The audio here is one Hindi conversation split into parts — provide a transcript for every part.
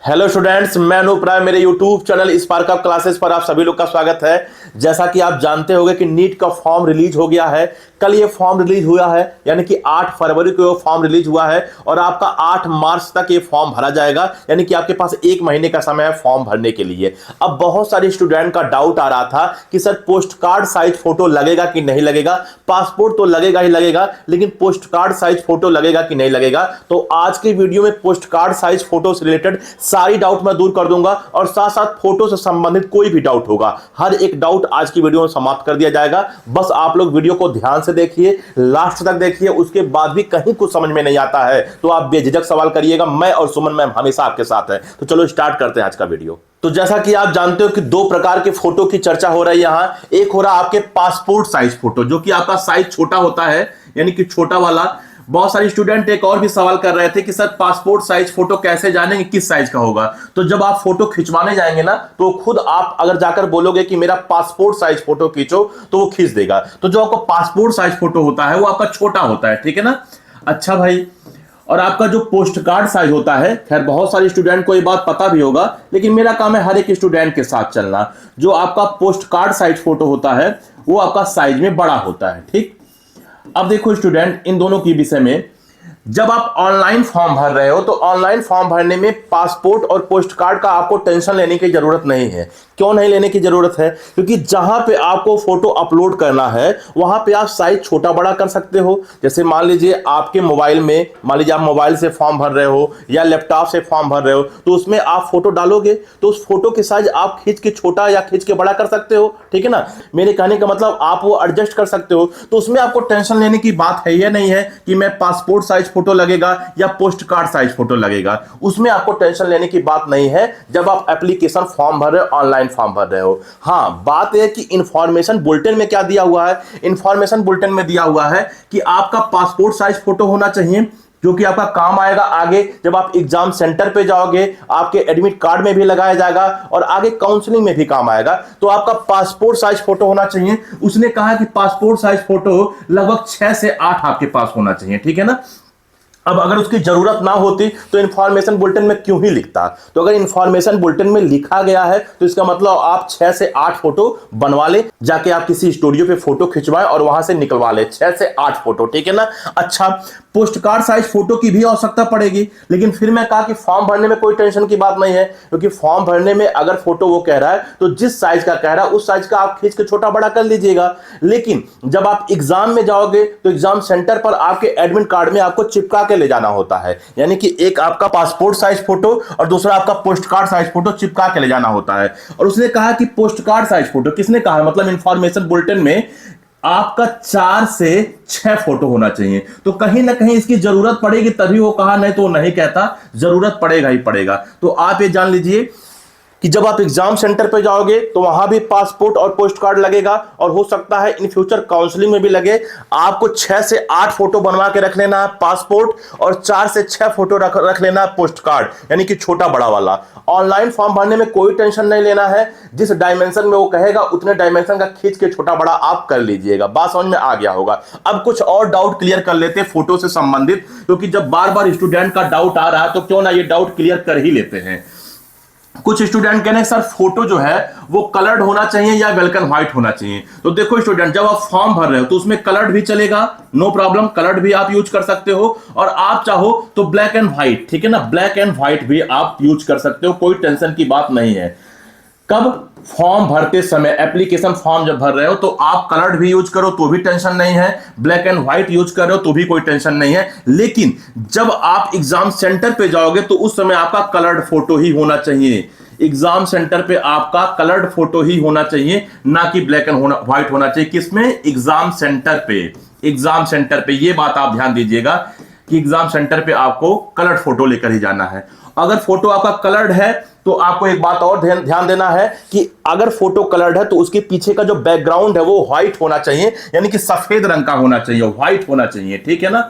हेलो स्टूडेंट्स, मैं अनूप राय। मेरे YouTube channel spark up classes पर आप सभी लोग का स्वागत है। जैसा कि आप जानते होंगे कि नीट का फॉर्म रिलीज हो गया है। कल ये फॉर्म रिलीज हुआ है, यानी कि 8 फरवरी को फॉर्म रिलीज हुआ है और आपका 8 मार्च तक ये फॉर्म भरा जाएगा, यानी कि आपके पास 1 महीने का समय है फॉर्म भरने के लिए। अब बहुत सारे स्टूडेंट का डाउट आ रहा था कि sir post card size photo लगेगा कि नहीं लगेगा। पासपोर्ट तो लगेगा ही लगेगा, लेकिन पोस्ट कार्ड साइज फोटो लगेगा कि नहीं लगेगा। तो आज की वीडियो में पोस्ट कार्ड साइज फोटो से रिलेटेड सारी डाउट मैं दूर कर दूंगा और साथ साथ फोटो से संबंधित कोई भी डाउट होगा, हर एक डाउट आज की वीडियो में समाप्त कर दिया जाएगा। बस आप लोग वीडियो को ध्यान से देखिए, लास्ट तक देखिए। उसके बाद भी कहीं कुछ समझ में नहीं आता है तो आप बेझिझक सवाल करिएगा, मैं और सुमन मैम हमेशा आपके साथ है। तो चलो स्टार्ट करते हैं आज का वीडियो। तो जैसा कि आप जानते हो कि 2 प्रकार के फोटो की चर्चा हो रही है यहां। एक हो रहा आपके पासपोर्ट साइज फोटो, जो कि आपका साइज छोटा होता है, यानी कि छोटा वाला। बहुत सारे स्टूडेंट एक और भी सवाल कर रहे थे कि सर पासपोर्ट साइज फोटो कैसे जानेंगे किस साइज का होगा। तो जब आप फोटो खिंचवाने जाएंगे ना, तो खुद आप अगर जाकर बोलोगे कि मेरा पासपोर्ट साइज फोटो खींचो, तो वो खींच देगा। तो जो आपका पासपोर्ट साइज फोटो होता है वो आपका छोटा होता है, ठीक है ना। अच्छा भाई, और आपका जो पोस्ट कार्ड साइज होता है, खैर बहुत सारे स्टूडेंट को ये बात पता भी होगा, लेकिन मेरा काम है हर एक स्टूडेंट के साथ चलना। जो आपका पोस्ट कार्ड साइज फोटो होता है वो आपका साइज में बड़ा होता है, ठीक। अब देखो स्टूडेंट, इन दोनों के विषय में, जब आप ऑनलाइन फॉर्म भर रहे हो तो ऑनलाइन फॉर्म भरने में पासपोर्ट और पोस्ट कार्ड का आपको टेंशन लेने की जरूरत नहीं है। क्यों नहीं लेने की जरूरत है? क्योंकि जहां पे आपको फोटो अपलोड करना है वहां पे आप साइज छोटा बड़ा कर सकते हो। जैसे मान लीजिए आपके मोबाइल में, मान लीजिए आप मोबाइल से फॉर्म भर रहे हो या लैपटॉप से फॉर्म भर रहे हो, तो उसमें आप फोटो डालोगे तो उस फोटो के साइज आप खींच के छोटा या खींच के बड़ा कर सकते हो, ठीक है ना। मेरे कहने का मतलब आप वो एडजस्ट कर सकते हो। तो उसमें आपको टेंशन लेने की बात है या नहीं है कि मैं पासपोर्ट साइज फोटो लगेगा या पोस्ट कार्ड साइज फोटो लगेगा। उसमें आपको टेंशन लेने की बात नहीं है जब आप एप्लीकेशन फॉर्म भर रहे हो, ऑनलाइन फॉर्म भर रहे हो। हां, बात यह है कि इंफॉर्मेशन बुलेटिन में क्या दिया हुआ है। इंफॉर्मेशन बुलेटिन में दिया हुआ है कि आपका पासपोर्ट साइज फोटो होना चाहिए, जो कि आपका काम आएगा आगे जब आप एग्जाम सेंटर पे जाओगे, आपके एडमिट कार्ड में भी लगाया जाएगा और आगे काउंसलिंग में भी काम आएगा। तो आपका पासपोर्ट साइज फोटो होना चाहिए। उसने कहा कि पासपोर्ट साइज फोटो लगभग 6 से 8 आपके पास होना चाहिए, ठीक है ना। अब अगर उसकी जरूरत ना होती तो इंफॉर्मेशन बुलेटिन में क्यों ही लिखता। तो अगर इंफॉर्मेशन बुलेटिन में लिखा गया है तो इसका मतलब आप 6 से 8 फोटो बनवा ले, जाके आप किसी स्टूडियो पे फोटो खिंचवाएं और वहां से निकलवा ले 6 से 8 फोटो, ठीक है ना। अच्छा, पोस्ट कार्ड साइज फोटो की भी आवश्यकता पड़ेगी, लेकिन फिर मैं कहा कि फॉर्म भरने में कोई टेंशन की बात नहीं है, क्योंकि फॉर्म भरने में अगर फोटो वो कह रहा है तो जिस साइज का कह रहा है उस साइज का आप खींच के छोटा बड़ा कर लीजिएगा। लेकिन जब आप एग्जाम में जाओगे तो एग्जाम सेंटर पर आपके एडमिट कार्ड में आपको चिपका के ले जाना होता है, यानी कि एक आपका पासपोर्ट साइज फोटो और दूसरा आपका पोस्ट कार्ड साइज फोटो चिपका के ले जाना होता है। और उसने कहा कि पोस्ट कार्ड साइज फोटो, किसने कहा, मतलब इंफॉर्मेशन बुलेटिन में आपका 4 से 6 फोटो होना चाहिए। तो कहीं ना कहीं इसकी जरूरत पड़ेगी तभी वो कहा, नहीं तो वो नहीं कहता, जरूरत पड़ेगा ही पड़ेगा। तो आप ये जान लीजिए कि जब आप एग्जाम सेंटर पे जाओगे तो वहां भी पासपोर्ट और पोस्ट कार्ड लगेगा और हो सकता है इन फ्यूचर काउंसलिंग में भी लगे। आपको 6 से 8 फोटो बनवा के रख लेना है पासपोर्ट और 4 से 6 फोटो रख लेना है पोस्ट कार्ड, यानी कि छोटा बड़ा वाला। ऑनलाइन फॉर्म भरने में कोई टेंशन नहीं लेना है, जिस डायमेंशन में वो कहेगा उतने डायमेंशन का खींच के छोटा बड़ा आप कर लीजिएगा। बात समझ में आ गया होगा। अब कुछ और डाउट क्लियर कर लेते हैं फोटो से संबंधित, क्योंकि जब बार बार स्टूडेंट का डाउट आ रहा है तो क्यों ना ये डाउट क्लियर कर ही लेते हैं। कुछ स्टूडेंट कह रहे हैं सर फोटो जो है वो कलर्ड होना चाहिए या ब्लैक एंड व्हाइट होना चाहिए। तो देखो स्टूडेंट, जब आप फॉर्म भर रहे हो तो उसमें कलर्ड भी चलेगा, नो प्रॉब्लम, कलर्ड भी आप यूज कर सकते हो। और आप चाहो तो ब्लैक एंड व्हाइट, ठीक है ना, ब्लैक एंड व्हाइट भी आप यूज कर सकते हो, कोई टेंशन की बात नहीं है। कब? फॉर्म भरते समय, एप्लीकेशन फॉर्म जब भर रहे हो तो आप कलर्ड भी यूज करो तो भी टेंशन नहीं है, ब्लैक एंड व्हाइट यूज कर रहे हो तो भी कोई टेंशन नहीं है। लेकिन जब आप एग्जाम सेंटर पे जाओगे तो उस समय आपका कलर्ड फोटो ही होना चाहिए। एग्जाम सेंटर पे आपका कलर्ड फोटो ही होना चाहिए, ना कि ब्लैक एंड व्हाइट होना चाहिए। किसमें? एग्जाम सेंटर पे। एग्जाम सेंटर पे ये बात आप ध्यान दीजिएगा कि एग्जाम सेंटर पे आपको कलर्ड फोटो लेकर ही जाना है। अगर फोटो आपका कलर्ड है तो आपको एक बात और ध्यान देना है कि अगर फोटो कलर्ड है तो उसके पीछे का जो बैकग्राउंड है वो व्हाइट होना चाहिए, यानी कि सफेद रंग का होना चाहिए, व्हाइट होना चाहिए, ठीक है ना,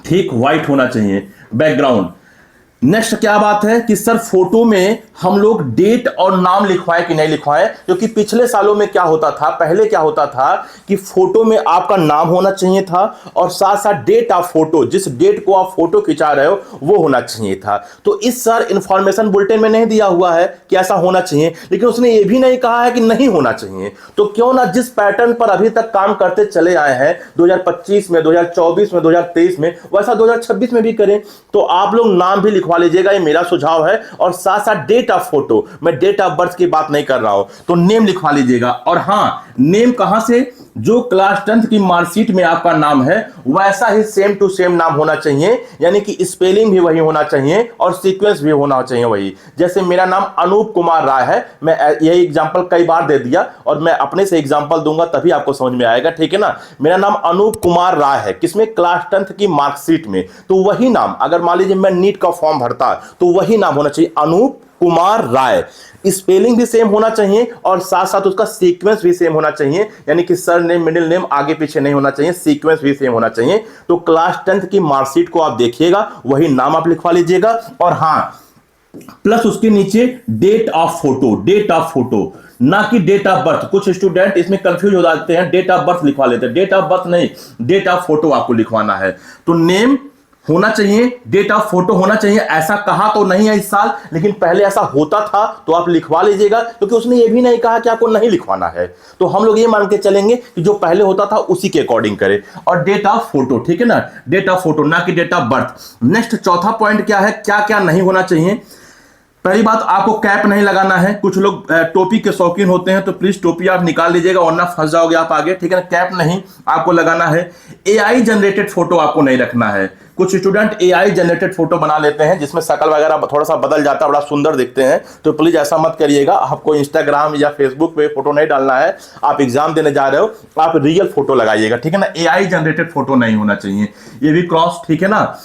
ठीक, व्हाइट होना चाहिए बैकग्राउंड। नेक्स्ट क्या बात है कि सर फोटो में हम लोग डेट और नाम लिखवाएं कि नहीं लिखवाएं, क्योंकि पिछले सालों में क्या होता था, पहले क्या होता था कि फोटो में आपका नाम होना चाहिए था और साथ साथ डेट ऑफ फोटो, जिस डेट को आप फोटो खिंचा रहे हो वो होना चाहिए था। तो इस साल इंफॉर्मेशन बुलेटिन में नहीं दिया हुआ है कि ऐसा होना चाहिए, लेकिन उसने ये भी नहीं कहा है कि नहीं होना चाहिए। तो क्यों ना जिस पैटर्न पर अभी तक काम करते चले आए हैं 2025 में, 2024 में, 2023 में, वैसा 2026 में भी करें। तो आप लोग नाम भी लिखवा लीजिएगा, ये मेरा सुझाव है, और साथ साथ डेट ऑफ फोटो, मैं डेट ऑफ बर्थ की बात नहीं कर रहा हूं, तो नेम लिखवा लीजिएगा। और हां, नेम कहां से, जो क्लास 10th की मार्कशीट में आपका नाम है वैसा ही सेम टू सेम नाम होना चाहिए, यानी कि स्पेलिंग भी वही होना चाहिए और सीक्वेंस भी होना चाहिए वही। जैसे मेरा नाम अनूप कुमार राय है, मैं यही एग्जांपल कई बार दे दिया और मैं अपने से एग्जांपल दूंगा तभी आपको समझ में आएगा, ठीक है ना। मेरा नाम अनूप कुमार राय है, किसमें, क्लास 10th की मार्कशीट में। तो वही नाम, अगर मान लीजिए मैं नीट का फॉर्म भरता तो वही नाम होना चाहिए, अनूप कुमार राय। स्पेलिंग भी सेम होना चाहिए और साथ साथ उसका सीक्वेंस भी सेम होना चाहिए, यानी कि सर नेम, मिडिल नेम आगे पीछे नहीं होना चाहिए, सीक्वेंस भी सेम होना चाहिए। तो क्लास 10th की मार्कशीट को आप देखिएगा, वही नाम आप लिखवा लीजिएगा। और हां, प्लस उसके नीचे date of photo, date of photo, ना कि डेट ऑफ बर्थ। कुछ स्टूडेंट इसमें कंफ्यूज हो जाते हैं, डेट ऑफ बर्थ लिखवा लेते हैं, डेट ऑफ बर्थ नहीं, डेट ऑफ फोटो आपको लिखवाना है। तो नेम होना चाहिए, डेट ऑफ फोटो होना चाहिए। ऐसा कहा तो नहीं है इस साल, लेकिन पहले ऐसा होता था, तो आप लिखवा लीजिएगा, क्योंकि उसने ये भी नहीं कहा कि आपको नहीं लिखवाना है। तो हम लोग ये मान के चलेंगे कि जो पहले होता था उसी के अकॉर्डिंग करें। और डेट ऑफ फोटो, ठीक है ना, डेट ऑफ फोटो, ना कि डेट ऑफ बर्थ। नेक्स्ट चौथा पॉइंट क्या है, क्या क्या नहीं होना चाहिए। पहली बात, आपको कैप नहीं लगाना है। कुछ लोग टोपी के शौकीन होते हैं, तो प्लीज टोपी आप निकाल लीजिएगा वरना फंस जाओगे आप आगे, ठीक है ना। कैप नहीं आपको लगाना है। एआई जनरेटेड फोटो आपको नहीं रखना है। कुछ स्टूडेंट एआई जनरेटेड फोटो बना लेते हैं जिसमें शक्ल वगैरह थोड़ा सा बदल जाता है, बड़ा सुंदर दिखते हैं, तो प्लीज ऐसा मत करिएगा। आपको इंस्टाग्राम या फेसबुक पे फोटो नहीं डालना है, आप एग्जाम देने जा रहे हो, आप रियल फोटो लगाइएगा, ठीक है ना। एआई जनरेटेड फोटो नहीं होना चाहिए, ये भी क्रॉस, ठीक है ना।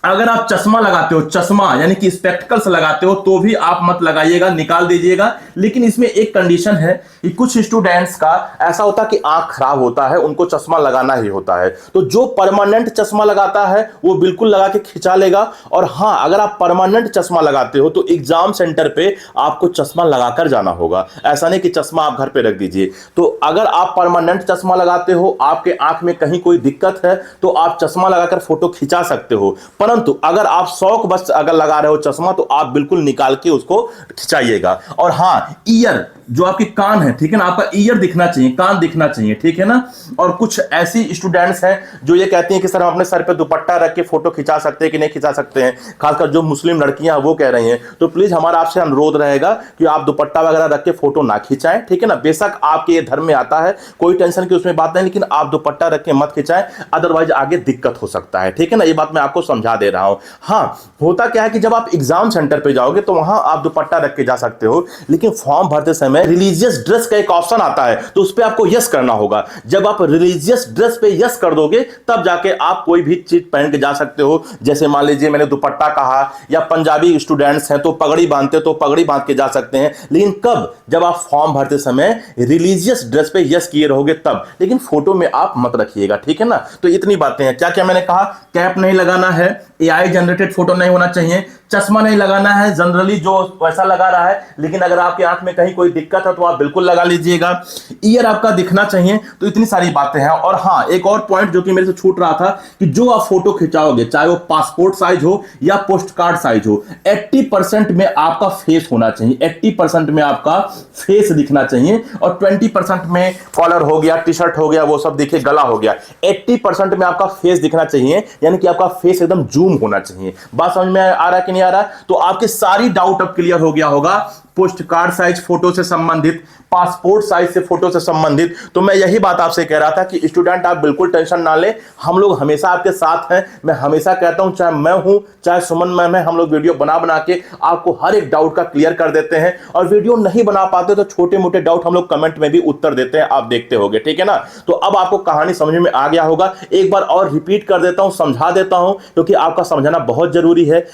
अगर आप चश्मा लगाते हो, चश्मा यानी कि स्पेक्टिकल्स लगाते हो, तो भी आप मत लगाइएगा, निकाल दीजिएगा। लेकिन इसमें एक कंडीशन है कि कुछ स्टूडेंट्स का ऐसा होता है कि आंख खराब होता है, उनको चश्मा लगाना ही होता है। तो जो परमानेंट चश्मा लगाता है वो बिल्कुल लगा के खिंचा लेगा। और हां, अगर आप परमानेंट चश्मा लगाते हो तो एग्जाम सेंटर पे आपको चश्मा लगाकर जाना होगा, ऐसा नहीं कि चश्मा आप घर पे रख दीजिए। तो अगर आप परमानेंट चश्मा लगाते हो, आपके आंख में कहीं कोई दिक्कत है, तो आप चश्मा लगाकर फोटो खिंचा सकते हो। परंतु अगर आप शौक बस अगर लगा रहे हो चश्मा, तो आप बिल्कुल निकाल के उसको खिंचाइएगा। और हां, ईयर, जो आपके कान है, ठीक है ना, आपका ईयर दिखना चाहिए, कान दिखना चाहिए, ठीक है ना। और कुछ ऐसी स्टूडेंट्स हैं जो ये कहती हैं कि सर हम अपने सर पे दुपट्टा रख के फोटो खिंचा सकते हैं कि नहीं खिंचा सकते हैं, खासकर जो मुस्लिम लड़कियां वो कह रही हैं। तो प्लीज हमारा आपसे अनुरोध रहेगा कि आप दुपट्टा वगैरह रख के फोटो ना खिंचाएं, ठीक है ना। बेशक आपके ये धर्म में आता है, कोई टेंशन की उसमें बात नहीं, लेकिन आप दुपट्टा रख के मत खिंचाएं, अदरवाइज आगे दिक्कत हो सकता है, ठीक है ना। ये बात मैं आपको समझा दे रहा हूं। हाँ, होता क्या है कि जब आप एग्जाम सेंटर पे जाओगे तो वहां आप दुपट्टा रख के जा सकते हो, लेकिन फॉर्म भरते समय रिलीजियस ड्रेस का एक ऑप्शन आता है, तो उस पर आपको यस करना होगा। जब आप रिलीजियस ड्रेस पे यस कर दोगे, तब जाके आप कोई भी चीज पहन के जा सकते हो। जैसे मान लीजिए मैंने दुपट्टा कहा, या पंजाबी स्टूडेंट्स हैं तो पगड़ी बांधते तो पगड़ी बांध के जा सकते हैं, लेकिन कब, जब आप फॉर्म भरते समय रिलीजियस ड्रेस पे यस किए रहोगे तब। लेकिन फोटो में आप मत रखिएगा, ठीक है ना। तो इतनी बातें हैं। क्या क्या मैंने कहा, कैप नहीं लगाना है, एआई जनरेटेड फोटो नहीं होना चाहिए, चश्मा नहीं लगाना है, जनरली जो वैसा लगा रहा है, लेकिन अगर आपकी आंख में कहीं कोई दिक्कत है तो आप बिल्कुल लगा लीजिएगा, ईयर आपका दिखना चाहिए। तो इतनी सारी बातें हैं। और हाँ, एक और पॉइंट जो कि मेरे से छूट रहा था, कि जो आप फोटो खिंचाओगे, चाहे वो पासपोर्ट साइज हो या पोस्ट कार्ड साइज हो, 80% में आपका फेस होना चाहिए, 80% में आपका फेस दिखना चाहिए, और 20% में कॉलर हो गया, टी शर्ट हो गया, वो सब दिखे, गला हो गया। 80% में आपका फेस दिखना चाहिए, यानी कि आपका फेस एकदम जूम होना चाहिए। बात समझ में आ रहा है कि नहीं आ रहा? तो आपके सारी डाउट अब क्लियर हो गया होगा, पोस्ट कार्ड साइज फोटो से संबंधित, पासपोर्ट साइज से फोटो से संबंधित। तो मैं यही बात आपसे कह रहा था कि स्टूडेंट आप बिल्कुल टेंशन ना लें, हम लोग हमेशा आपके साथ हैं। मैं हमेशा कहता हूं, चाहे मैं हूं चाहे सुमन मैम है, हम लोग वीडियो बना बना के आपको हर एक डाउट का क्लियर कर देते हैं। और वीडियो नहीं बना पाते तो छोटे मोटे डाउट हम लोग कमेंट में भी उत्तर देते हैं, आप देखते होंगे, ठीक है ना। तो अब आपको कहानी समझ में आ गया होगा। एक बार और रिपीट कर देता हूं, समझा देता हूं, क्योंकि आपका समझना बहुत जरूरी है।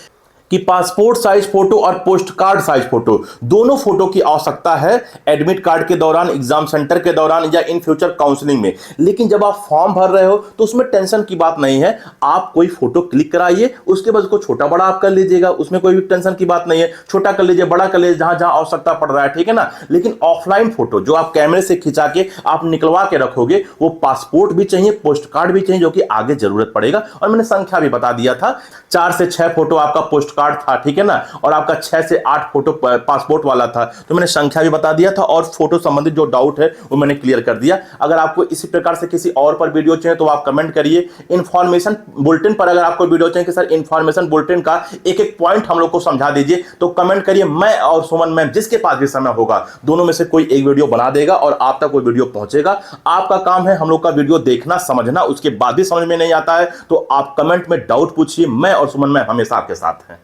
कि पासपोर्ट साइज फोटो और पोस्ट कार्ड साइज फोटो दोनों फोटो की आवश्यकता है एडमिट कार्ड के दौरान, एग्जाम सेंटर के दौरान या इन फ्यूचर काउंसलिंग में। लेकिन जब आप फॉर्म भर रहे हो तो उसमें टेंशन की बात नहीं है, आप कोई फोटो क्लिक कराइए, उसके बाद उसको छोटा बड़ा आप कर लीजिएगा, उसमें कोई भी टेंशन की बात नहीं है। छोटा कर लीजिए, बड़ा कर लीजिए, जहां जहां आवश्यकता पड़ रहा है, ठीक है ना। लेकिन ऑफलाइन फोटो जो आप कैमरे से खिंचा के आप निकलवा के रखोगे, वो पासपोर्ट भी चाहिए, पोस्ट कार्ड भी चाहिए, जो कि आगे जरूरत पड़ेगा। और मैंने संख्या भी बता दिया था, 4 से 6 फोटो आपका पोस्ट कार्ड था, ठीक है ना, और आपका 6 से 8 फोटो पासपोर्ट वाला था। तो मैंने संख्या भी बता दिया था और फोटो संबंधित जो डाउट है वो मैंने क्लियर कर दिया। अगर आपको इसी प्रकार से किसी और पर वीडियो चाहिए तो आप कमेंट करिए। इंफॉर्मेशन बुलेटिन पर अगर आपको वीडियो चाहिए कि सर इंफॉर्मेशन बुलेटिन का एक एक पॉइंट हम लोग को समझा दीजिए, तो कमेंट करिए। मैं और सुमन मैम, जिसके पास भी समय होगा, दोनों में से कोई एक वीडियो बना देगा और आप तक वो वीडियो पहुंचेगा। आपका काम है हम लोग का वीडियो देखना, समझना। उसके बाद भी समझ में नहीं आता है तो आप कमेंट में डाउट पूछिए, मैं और सुमन मैम हमेशा आपके साथ हैं।